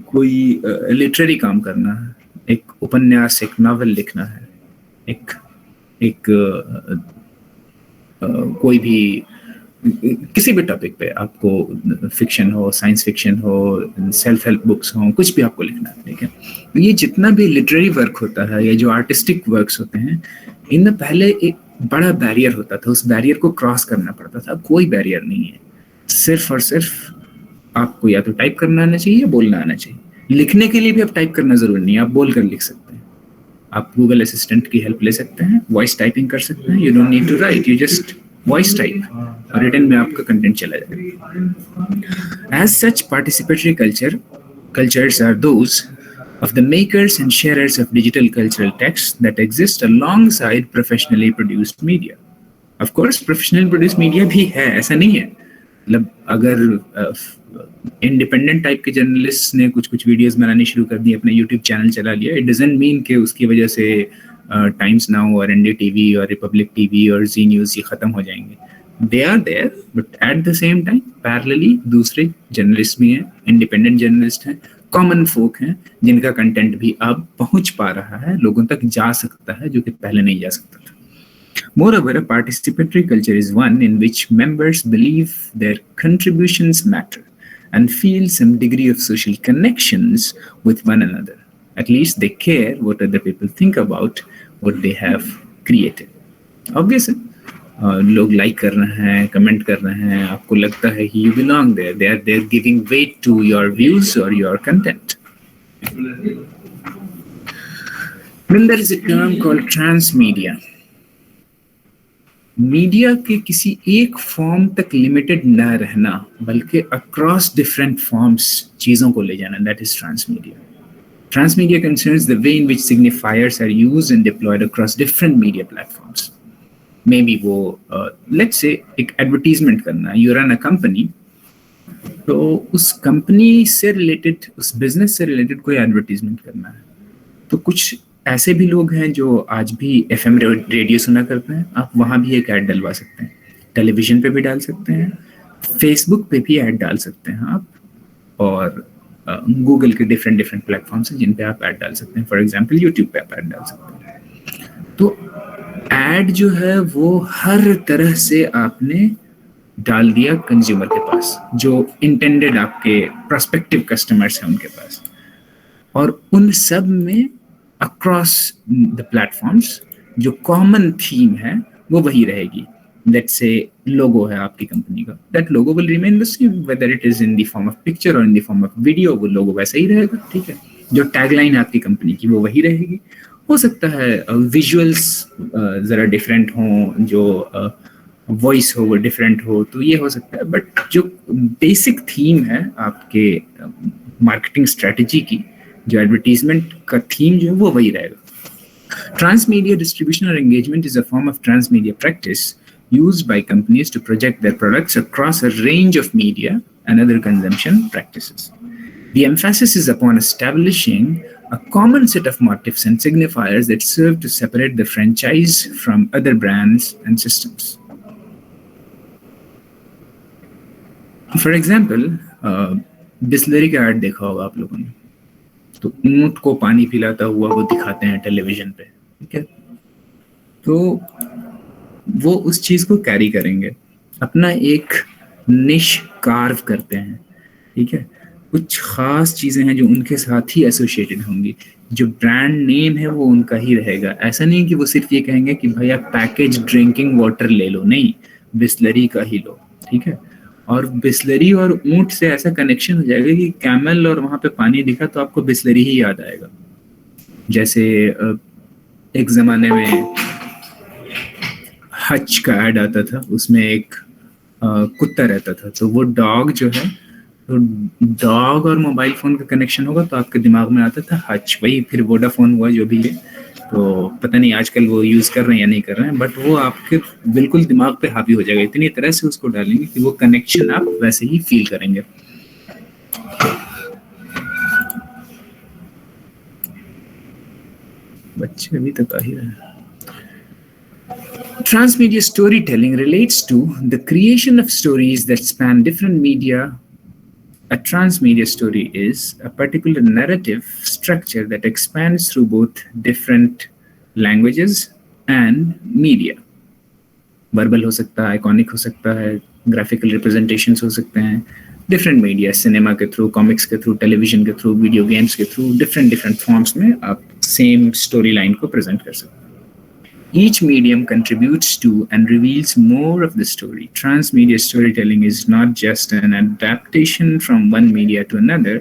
A: कोई लिटरेरी काम करना है, एक उपन्यास, एक नॉवेल लिखना है, एक कोई भी किसी भी टॉपिक पे, आपको फिक्शन हो, साइंस फिक्शन हो, सेल्फ हेल्प बुक्स हो, कुछ भी आपको लिखना है, ठीक है। ये जितना भी लिटरेरी वर्क होता है या जो आर्टिस्टिक वर्क्स होते हैं, इनमें पहले एक बड़ा बैरियर होता था, उस बैरियर को क्रॉस करना पड़ता था। अब कोई बैरियर नहीं है, सिर्फ और सिर्फ आपको या तो टाइप करना आना चाहिए या बोलना आना चाहिए। लिखने के लिए भी अब टाइप करना जरूरी नहीं है, आप बोल कर लिख सकते हैं। आप गूगल असिस्टेंट की हेल्प ले सकते हैं, वॉइस टाइपिंग कर सकते हैं। You don't need to write, you just voice type, written में आपका कंटेंट चला जाएगा। As such participatory cultures are those of the makers and sharers of digital cultural texts that exist alongside professionally produced media. Of course, professionally produced media भी है, ऐसा नहीं है. मतलब अगर इंडिपेंडेंट टाइप के जर्नलिस्ट ने कुछ कुछ वीडियोस बनानी शुरू कर दी, अपना यूट्यूब चैनल चला लिया, इट डजंट मीन कि उसकी वजह से टाइम्स नाउ और एनडीटीवी और रिपब्लिक टीवी और जी न्यूज़ ये ख़त्म हो जाएंगे. They are there, but at the same time parallelly दूसरे जर्नलिस्ट भी हैं, इंडिपेंडेंट जर्नलिस्ट हैं, कॉमन फोक हैं, जिनका कंटेंट भी अब पहुंच पा रहा है, लोगों तक जा सकता है, जो कि पहले नहीं जा सकता था. Moreover, a participatory culture is one in which members believe their contributions matter and feel some degree of social connections with one another. At least they care what other people think about what they have created. Obviously, लोग like कर रहे हैं, comment कर रहे हैं, आपको लगता है कि you belong there. They are giving weight to your views or your content. Then there is a term called transmedia. Media के किसी एक फॉर्म तक लिमिटेड न रहना, बल्कि अक्रॉस डिफरेंट फॉर्म्स चीज़ों को ले जाना, that is transmedia. Transmedia concerns the way in which signifiers are used and deployed across different media platforms. Maybe वो लेट्स से एक एडवर्टीजमेंट करना, यू रन अ कंपनी, तो उस कंपनी से रिलेटेड, उस बिजनेस से रिलेटेड कोई advertisement करना है, तो कुछ ऐसे भी लोग हैं जो आज भी एफएम रेडियो सुना करते हैं, आप वहाँ भी एक ऐड डलवा सकते हैं, टेलीविजन पे भी डाल सकते हैं, फेसबुक पे भी ऐड डाल सकते हैं आप, और गूगल के डिफरेंट प्लेटफॉर्म्स हैं जिन पे आप ऐड डाल सकते हैं. फॉर एग्जांपल यूट्यूब पे आप ऐड डाल सकते हैं. तो ऐड जो है वो हर तरह से आपने डाल दिया कंज्यूमर के पास, जो इंटेंडेड आपके प्रोस्पेक्टिव कस्टमर्स हैं उनके पास, और उन सब में across the platforms जो common theme है वो वही रहेगी. Let's say logo है आपकी कंपनी का, that logo will remain the same whether it is in the form of picture or in the form of video, वो logo वैसा ही रहेगा, ठीक है. जो tagline आपकी कंपनी की वो वही रहेगी. हो सकता है visuals जरा different हो, जो voice हो वो different हो, तो ये हो सकता है, but जो basic theme है आपके marketing strategy की, जो एडवर्टीजमेंट का थीम जो है वो वही रहेगा. Transmedia distribution or engagement is a form of transmedia practice used by companies to project their products across a range of media and other consumption practices. The emphasis is upon establishing a common set of motifs and signifiers that serve to separate the franchise from other brands and systems. For example, Bisleri का add देखा होगा आप लोगों ने, तो ऊंट को पानी पिलाता हुआ वो दिखाते हैं टेलीविजन पे, ठीक है. तो वो उस चीज को कैरी करेंगे, अपना एक निश कार्व करते हैं, ठीक है. कुछ खास चीजें हैं जो उनके साथ ही एसोसिएटेड होंगी, जो ब्रांड नेम है वो उनका ही रहेगा. ऐसा नहीं कि वो सिर्फ ये कहेंगे कि भैया पैकेज ड्रिंकिंग वाटर ले लो, नहीं, बिस्लरी का ही लो, ठीक है. और बिस्लरी और ऊंट से ऐसा कनेक्शन हो जाएगा कि कैमल और वहां पे पानी दिखा तो आपको बिस्लरी ही याद आएगा. जैसे एक जमाने में हच का ऐड आता था, उसमें एक कुत्ता रहता था, तो वो डॉग जो है, तो डॉग और मोबाइल फोन का कनेक्शन होगा तो आपके दिमाग में आता था हच. वही फिर वोडाफोन हुआ जो भी है, तो पता नहीं आजकल वो यूज कर रहे हैं या नहीं कर रहे हैं, बट वो आपके बिल्कुल दिमाग पे हावी हो जाएगा. इतनी तरह से उसको डालेंगे कि वो कनेक्शन आप वैसे ही फील करेंगे. बच्चे अभी तक आ ही रहे हैं. Transmedia storytelling relates to the creation of stories that span different media. A transmedia story is a particular narrative structure that expands through both different languages and media. Verbal हो सकता है, iconic हो सकता है, graphical representations हो सकते हैं, different media, cinema के through, comics के through, television के through, video games के through, different forms में आप same storyline को present कर सकते हैं. Each medium contributes to and reveals more of the story. Transmedia storytelling is not just an adaptation from one media to another.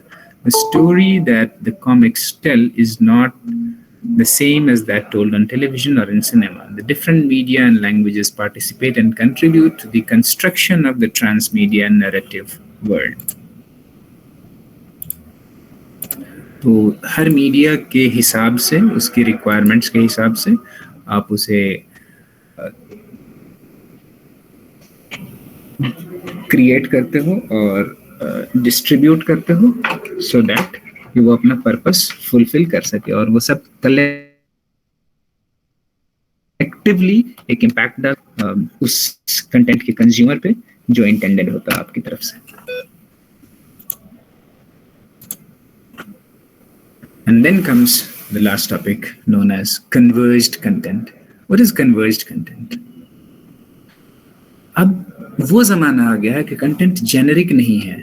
A: The story that the comics tell is not the same as that told on television or in cinema. The different media and languages participate and contribute to the construction of the transmedia narrative world. तो हर media के हिसाब से, उसकी requirements के हिसाब से आप उसे क्रिएट करते हो और डिस्ट्रीब्यूट करते हो सो दैट कि वो अपना पर्पस फुलफिल कर सके और वो सब कलेक्टिवली एक इम्पैक्ट डाल उस कंटेंट के कंज्यूमर पे जो इंटेंडेड होता है आपकी तरफ से. And then comes the last topic known as converged content. What is converged content? अब वो जमाना आ गया है कि कंटेंट जेनरिक नहीं है,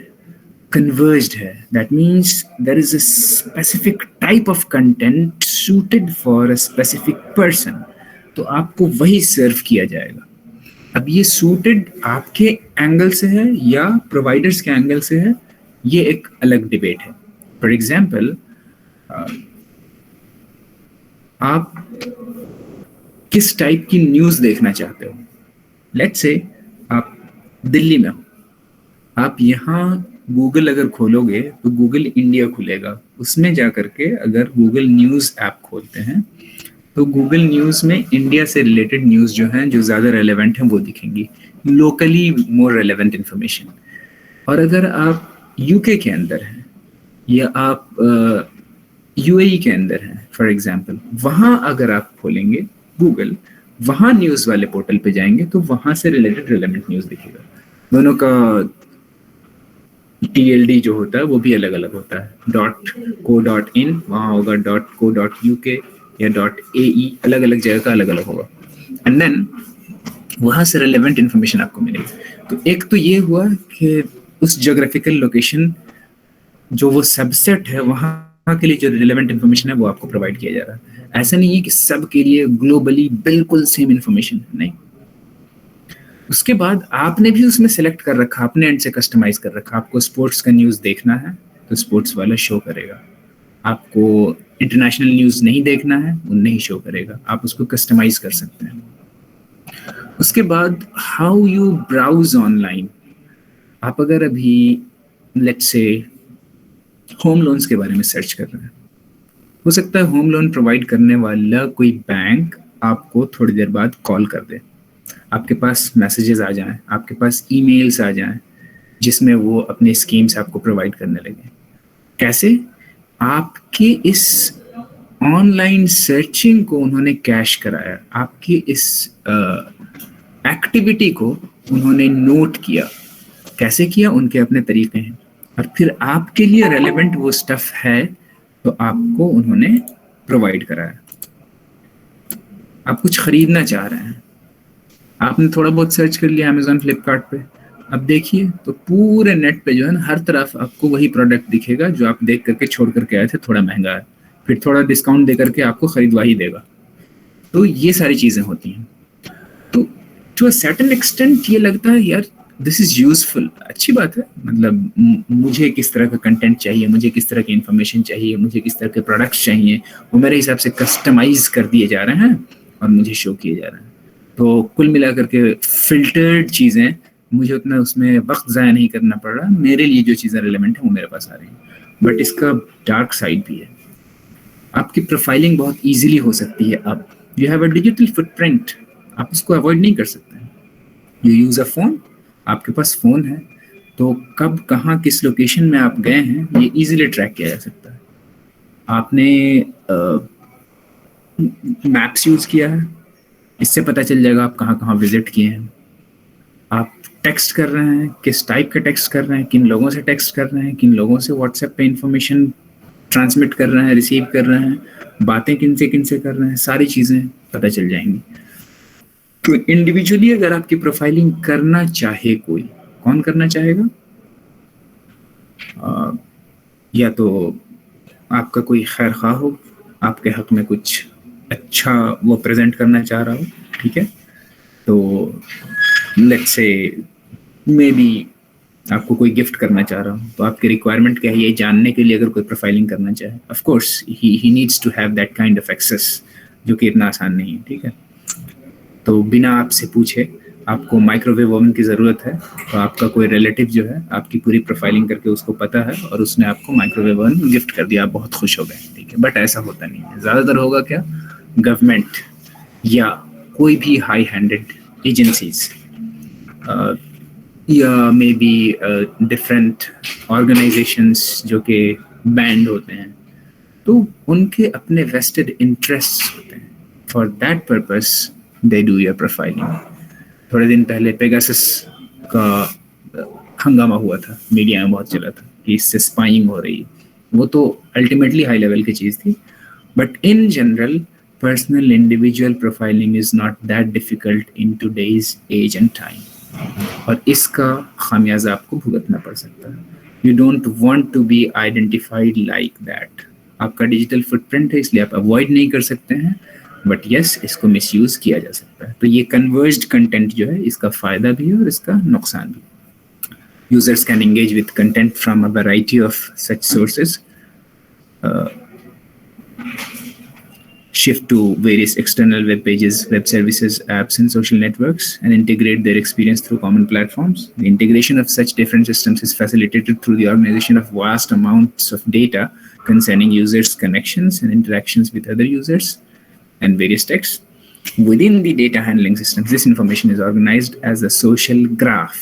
A: converged है. That means there is a specific type of content suited for a specific person. तो आपको वही सर्व किया जाएगा. अब ये suited आपके एंगल से है या प्रोवाइडर्स के एंगल से है, ये एक अलग डिबेट है. फॉर एग्जाम्पल, आप किस टाइप की न्यूज़ देखना चाहते हो. लेट्स से आप दिल्ली में हो, आप यहाँ गूगल अगर खोलोगे तो गूगल इंडिया खुलेगा. उसमें जा करके अगर गूगल न्यूज़ ऐप खोलते हैं तो गूगल न्यूज़ में इंडिया से रिलेटेड न्यूज़ जो हैं, जो ज़्यादा रेलेवेंट हैं, वो दिखेंगी, लोकली मोर रेलेवेंट इन्फॉर्मेशन. और अगर आप यूके के अंदर हैं या आप यूएई के अंदर हैं फॉर एग्जांपल, वहाँ अगर आप खोलेंगे गूगल, वहाँ न्यूज़ वाले पोर्टल पे जाएंगे तो वहाँ से रिलेटेड रेलेवेंट न्यूज़ दिखेगा. दोनों का TLD जो होता है वो भी अलग अलग होता है. .co.in वहाँ होगा, .co.uk या .ae, अलग अलग जगह का अलग अलग होगा. एंड देन वहाँ से रेलेवेंट इन्फॉर्मेशन आपको मिलेगी. तो एक तो ये हुआ कि उस जोग्राफिकल लोकेशन जो वो सबसेट है, वहाँ के लिए जो रिलेवेंट इन्फॉर्मेशन है वो आपको प्रोवाइड किया जा रहा है. ऐसा नहीं है कि सब के लिए ग्लोबली बिल्कुल सेम इन्फॉर्मेशन, नहीं. उसके बाद आपने भी उसमें सेलेक्ट कर रखा, अपने एंड से कस्टमाइज कर रखा. आपको स्पोर्ट्स का न्यूज़ देखना है तो स्पोर्ट्स वाला शो करेगा. आपको इंटरनेशनल न्यूज़ नहीं देखना है, वो नहीं शो करेगा. आप उसको कस्टमाइज कर सकते हैं. उसके बाद हाउ यू ब्राउज ऑनलाइन. आप अगर अभी लेट्स से होम लोन्स के बारे में सर्च कर रहे हैं, हो सकता है होम लोन प्रोवाइड करने वाला कोई बैंक आपको थोड़ी देर बाद कॉल कर दे, आपके पास मैसेजेस आ जाएं, आपके पास ईमेल्स आ जाएं जिसमें वो अपने स्कीम्स आपको प्रोवाइड करने लगे. कैसे? आपकी इस ऑनलाइन सर्चिंग को उन्होंने कैश कराया, आपकी इस एक्टिविटी को उन्होंने नोट किया. कैसे किया? उनके अपने तरीके हैं. और फिर आपके लिए रेलेवेंट वो स्टफ है तो आपको उन्होंने प्रोवाइड कराया. आप कुछ खरीदना चाह रहे हैं, आपने थोड़ा बहुत सर्च कर लिया अमेजोन, फ्लिपकार्ट पे. अब देखिए तो पूरे नेट पे जो है ना, हर तरफ आपको वही प्रोडक्ट दिखेगा जो आप देख करके छोड़ करके आए थे, थोड़ा महंगा है, फिर थोड़ा डिस्काउंट दे करके आपको खरीदवा ही देगा. तो ये सारी चीज़ें होती हैं. तो टू अ सर्टेन एक्सटेंट ये लगता है यार दिस इज़ यूजफुल, अच्छी बात है. मतलब मुझे किस तरह का कंटेंट चाहिए, मुझे किस तरह की इंफॉर्मेशन चाहिए, मुझे किस तरह के प्रोडक्ट्स चाहिए, वो मेरे हिसाब से कस्टमाइज कर दिए जा रहे हैं और मुझे शो किए जा रहे हैं. तो कुल मिलाकर के फिल्टर्ड चीज़ें, मुझे उतना उसमें वक्त ज़ाया नहीं करना पड़ रहा. मेरे लिए जो चीज़ें रिलेवेंट हैं वो मेरे पास आ रही हैं. बट इसका डार्क साइड भी है. आपकी प्रोफाइलिंग बहुत ईजिली हो सकती है. अब you have a digital footprint, आप उसको अवॉइड नहीं कर सकते. यू यूज़ अ फ़ोन, आपके पास फ़ोन है तो कब कहाँ किस लोकेशन में आप गए हैं ये इजीली ट्रैक किया जा सकता है. आपने मैप्स यूज़ किया है, इससे पता चल जाएगा आप कहाँ कहाँ विजिट किए हैं. आप टेक्स्ट कर रहे हैं, किस टाइप का टेक्स्ट कर रहे हैं, किन लोगों से टेक्स्ट कर रहे हैं, किन लोगों से व्हाट्सएप पे इंफॉर्मेशन ट्रांसमिट कर रहे हैं, रिसीव कर रहे हैं, बातें किन से कर रहे हैं, सारी चीज़ें पता चल जाएंगी. तो इंडिविजुअली अगर आपकी प्रोफाइलिंग करना चाहे कोई, कौन करना चाहेगा? या तो आपका कोई खैर ख्वाह हो, आपके हक में कुछ अच्छा वो प्रेजेंट करना चाह रहा हो, ठीक है. तो लेट्स से मे बी आपको कोई गिफ्ट करना चाह रहा हो, तो आपकी रिक्वायरमेंट क्या है ये जानने के लिए अगर कोई प्रोफाइलिंग करना चाहे, ऑफ कोर्स ही needs to have that kind of access, जो कि इतना आसान नहीं है, ठीक है. तो बिना आपसे पूछे आपको माइक्रोवेव ओवन की ज़रूरत है, तो आपका कोई रिलेटिव जो है आपकी पूरी प्रोफाइलिंग करके उसको पता है और उसने आपको माइक्रोवेव ओवन गिफ्ट कर दिया, आप बहुत खुश हो गए, ठीक है। बट ऐसा होता नहीं है। ज़्यादातर होगा क्या, गवर्नमेंट या कोई भी हाई हैंडेड एजेंसीज या मे बी डिफरेंट ऑर्गेनाइजेशंस जो कि बैंड होते हैं, तो उनके अपने वेस्टेड इंटरेस्ट होते हैं। For that purpose they do your profiling. थोड़े दिन पहले पेगासस का हंगामा हुआ था, मीडिया में बहुत चला था कि इससे स्पाइंग हो रही है। वो तो अल्टीमेटली हाई लेवल की चीज़ थी, but in general personal individual profiling is not that difficult in today's age and time, और इसका खामियाजा आपको भुगतना पड़ सकता है। You don't want to be identified like that. आपका डिजिटल फुटप्रिंट है, इसलिए आप अवॉइड नहीं कर सकते हैं, बट यस इसको मिसयूज किया जा सकता है। तो ये कन्वर्ज्ड कंटेंट जो है, इसका फायदा भी है और इसका नुकसान भी। Users can engage with content from a variety of such sources, shift to various external web pages, web services, apps, and social networks, and integrate their experience through common platforms. The integration of such different systems is facilitated through the organization of vast amounts of data concerning users' connections and interactions with other users and various texts. Within the data handling systems, this information is organized as a social graph.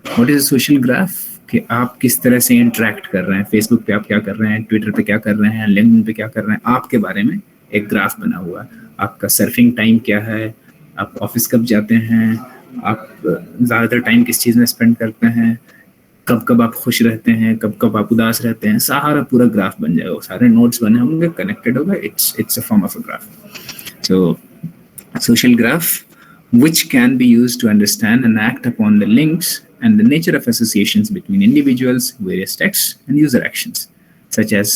A: What is a social graph? कि आप किस तरह से interact कर रहे हैं, Facebook पे आप क्या कर रहे हैं, ट्विटर पे क्या कर रहे हैं, लिंक्डइन पे क्या कर रहे हैं, आपके बारे में एक ग्राफ बना हुआ है। आपका सर्फिंग टाइम क्या है, आप ऑफिस कब जाते हैं, आप ज़्यादातर टाइम किस चीज़ में स्पेंड करते हैं, कब कब आप खुश रहते हैं, कब कब आप उदास रहते हैं, सारा पूरा ग्राफ बन जाएगा। सारे नोट्स बने होंगे, कनेक्टेड होगा, it's a form of a graph. So social graph, which can be used to understand and act upon the links and the nature of associations between individuals, various texts, and user actions, such as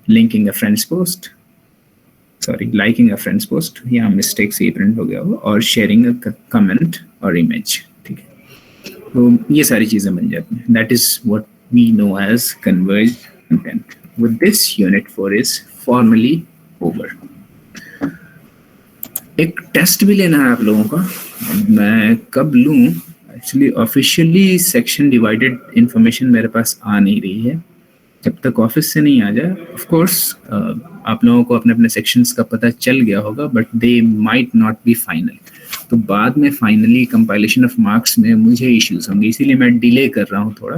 A: liking a friend's post, यहाँ mistake से print हो गया हो, और sharing a comment और image, ठीक है। तो ये सारी चीज़ें बन जाती हैं। That is what we know as converged content. With this unit 4 is formally over. एक टेस्ट भी लेना है आप लोगों का, मैं कब लूँ actually, officially section divided information मेरे पास आ नहीं रही है। जब तक ऑफिस से नहीं आ जाए, ऑफ कोर्स आप लोगों को अपने अपने सेक्शंस का पता चल गया होगा, but they might not be final. तो बाद में फाइनली कंपाइलेशन ऑफ मार्क्स में मुझे इश्यूज होंगे, इसीलिए मैं डिले कर रहा हूँ थोड़ा।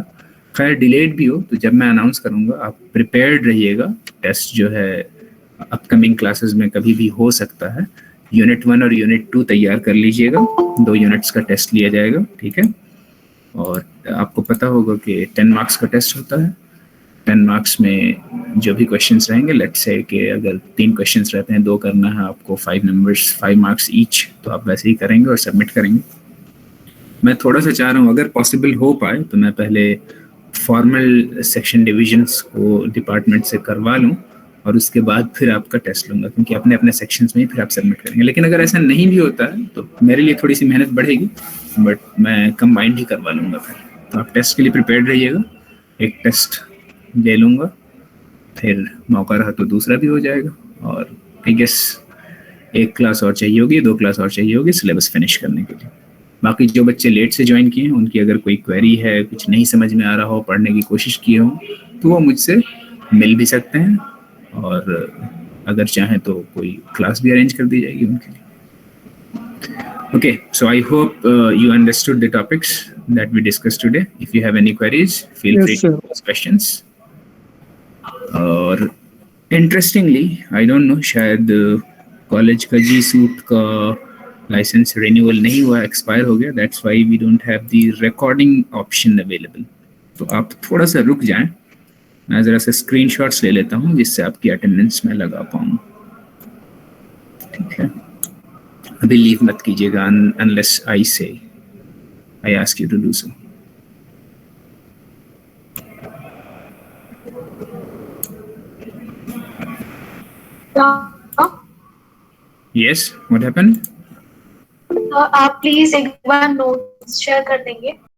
A: खैर डिलेड भी हो तो जब मैं अनाउंस करूँगा आप प्रिपेयर्ड रहिएगा। टेस्ट जो है अपकमिंग क्लासेस में कभी भी हो सकता है। यूनिट 1 और यूनिट 2 तैयार कर लीजिएगा, 2 यूनिट्स का टेस्ट लिया जाएगा, ठीक है। और आपको पता होगा कि 10 मार्क्स का टेस्ट होता है। 10 मार्क्स में जो भी क्वेश्चंस रहेंगे, लेट्स से कि अगर 3 क्वेश्चंस रहते हैं, 2 करना है आपको, 5 नंबर्स, 5 मार्क्स ईच, तो आप वैसे ही करेंगे और सबमिट करेंगे। मैं थोड़ा सा चाह रहा हूँ अगर पॉसिबल हो पाए तो मैं पहले फॉर्मल सेक्शन डिविजन्स को डिपार्टमेंट से करवा लूँ और उसके बाद फिर आपका टेस्ट लूँगा, क्योंकि अपने अपने सेक्शंस में ही फिर आप सबमिट करेंगे। लेकिन अगर ऐसा नहीं भी होता है तो मेरे लिए थोड़ी सी मेहनत बढ़ेगी, बट मैं कंबाइंड ही करवा लूँगा फिर। तो आप टेस्ट के लिए प्रिपेयर्ड रहिएगा। एक टेस्ट ले लूँगा, फिर मौका रहा तो दूसरा भी हो जाएगा, और आई गेस 1 क्लास और चाहिए होगी, 2 क्लास और चाहिए होगी सिलेबस फिनिश करने के लिए। बाकी जो बच्चे लेट से ज्वाइन किए हैं, उनकी अगर कोई क्वेरी है, कुछ नहीं समझ में आ रहा हो, पढ़ने की कोशिश किए हो, तो वो मुझसे मिल भी सकते हैं, और अगर चाहें तो कोई क्लास भी अरेंज कर दी जाएगी उनके लिए। Okay, so I hope you understood the topics that we discussed today. If you have any queries, feel free to ask questions. और interestingly, I don't know, शायद कॉलेज का जी सूट का लाइसेंस रिन्यूअल नहीं हुआ, एक्सपायर हो गया। That's why we don't have the recording option available. तो आप थोड़ा सा रुक जाएं, मैं ज़रा सा स्क्रीनशॉट्स ले लेता हूँ जिससे आपकी अटेंडेंस में लगा पाऊँ, ठीक है। अभी लीव मत कीजिएगा unless I ask you to do so. Yes, what happened?
C: आप प्लीज एक बार नोट्स शेयर कर देंगे।